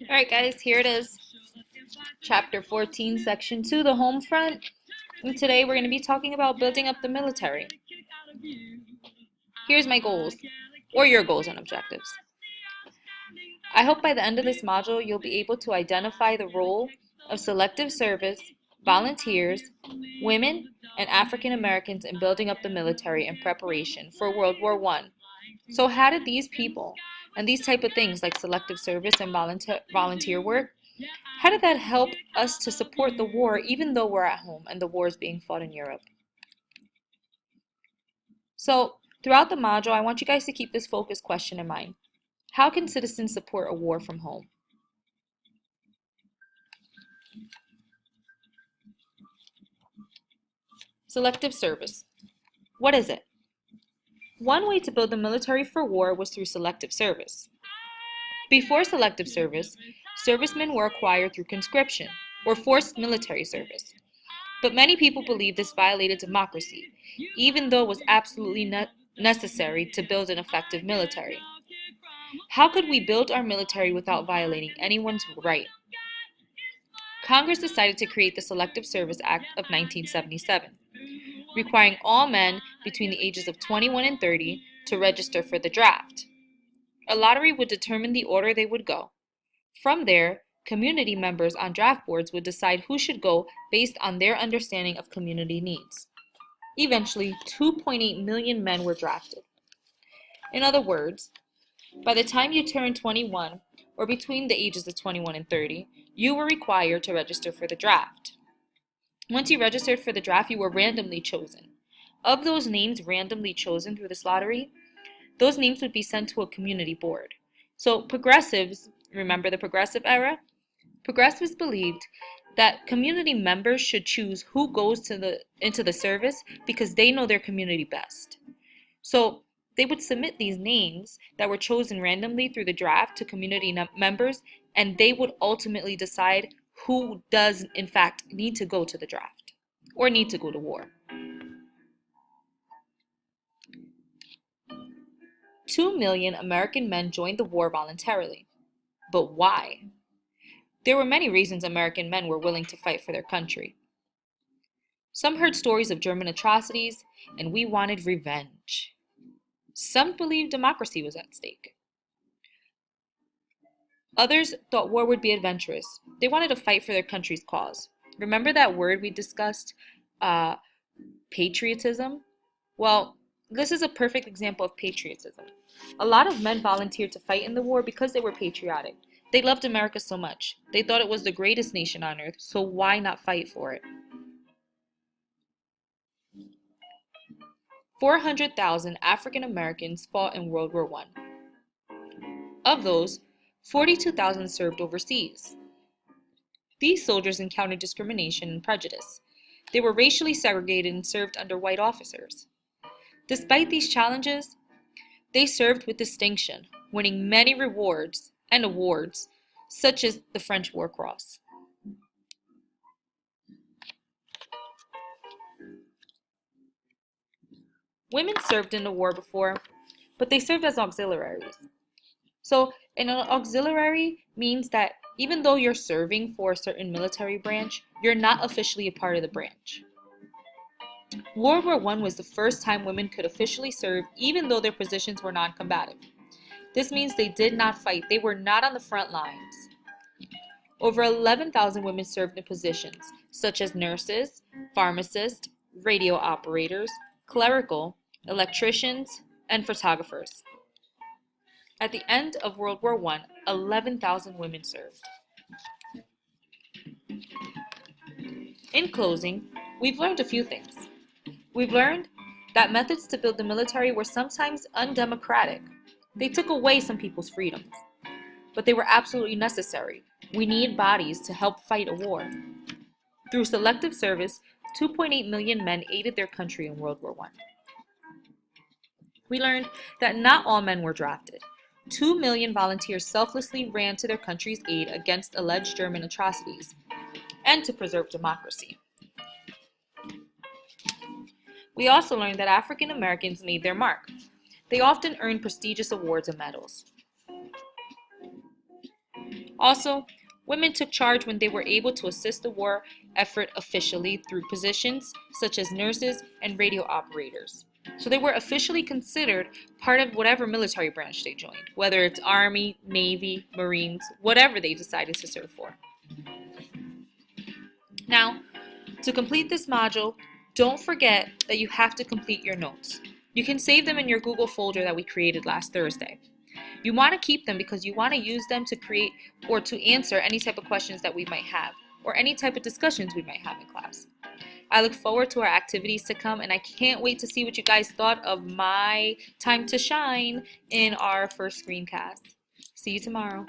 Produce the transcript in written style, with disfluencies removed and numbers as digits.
Alright guys, here it is. Chapter 14, Section 2, the home front. And today we're going to be talking about building up the military. Here's my goals, or your goals and objectives. I hope by the end of this module you'll be able to identify the role of selective service, volunteers, women, and African Americans in building up the military in preparation for World War I. So how did these people and these type of things like selective service and volunteer work, how did that help us to support the war even though we're at home and the war is being fought in Europe? So throughout the module, I want you guys to keep this focus question in mind. How can citizens support a war from home? Selective service. What is it? One way to build the military for war was through selective service. Before selective service, servicemen were acquired through conscription, or forced military service. But many people believe this violated democracy, even though it was absolutely necessary to build an effective military. How could we build our military without violating anyone's right? Congress decided to create the Selective Service Act of 1977, requiring all men between the ages of 21 and 30 to register for the draft. A lottery would determine the order they would go. From there, community members on draft boards would decide who should go based on their understanding of community needs. Eventually, 2.8 million men were drafted. In other words, by the time you turned 21, or between the ages of 21 and 30, you were required to register for the draft. Once you registered for the draft, you were randomly chosen. Of those names randomly chosen through this lottery, those names would be sent to a community board. So progressives, remember the progressive era? Progressives believed that community members should choose who goes into the service because they know their community best. So they would submit these names that were chosen randomly through the draft to community members, and they would ultimately decide who does in fact need to go to the draft or need to go to war. 2 million American men joined the war voluntarily. But why? There were many reasons American men were willing to fight for their country. Some heard stories of German atrocities, and we wanted revenge. Some believed democracy was at stake. Others thought war would be adventurous. They wanted to fight for their country's cause. Remember that word we discussed, patriotism? Well, this is a perfect example of patriotism. A lot of men volunteered to fight in the war because they were patriotic. They loved America so much. They thought it was the greatest nation on earth, so why not fight for it? 400,000 African Americans fought in World War I. Of those, 42,000 served overseas. These soldiers encountered discrimination and prejudice. They were racially segregated and served under white officers. Despite these challenges, they served with distinction, winning many rewards and awards, such as the French War Cross. Women served in the war before, but they served as auxiliaries. So an auxiliary means that even though you're serving for a certain military branch, you're not officially a part of the branch. World War I was the first time women could officially serve even though their positions were non-combative. This means they did not fight. They were not on the front lines. Over 11,000 women served in positions such as nurses, pharmacists, radio operators, clerical, electricians, and photographers. At the end of World War I, 11,000 women served. In closing, we've learned a few things. We've learned that methods to build the military were sometimes undemocratic. They took away some people's freedoms, but they were absolutely necessary. We need bodies to help fight a war. Through selective service, 2.8 million men aided their country in World War I. We learned that not all men were drafted. 2 million volunteers selflessly ran to their country's aid against alleged German atrocities and to preserve democracy. We also learned that African Americans made their mark. They often earned prestigious awards and medals. Also, women took charge when they were able to assist the war effort officially through positions such as nurses and radio operators. So they were officially considered part of whatever military branch they joined, whether it's Army, Navy, Marines, whatever they decided to serve for. Now, to complete this module, don't forget that you have to complete your notes. You can save them in your Google folder that we created last Thursday. You want to keep them because you want to use them to create or to answer any type of questions that we might have or any type of discussions we might have in class. I look forward to our activities to come, and I can't wait to see what you guys thought of my time to shine in our first screencast. See you tomorrow.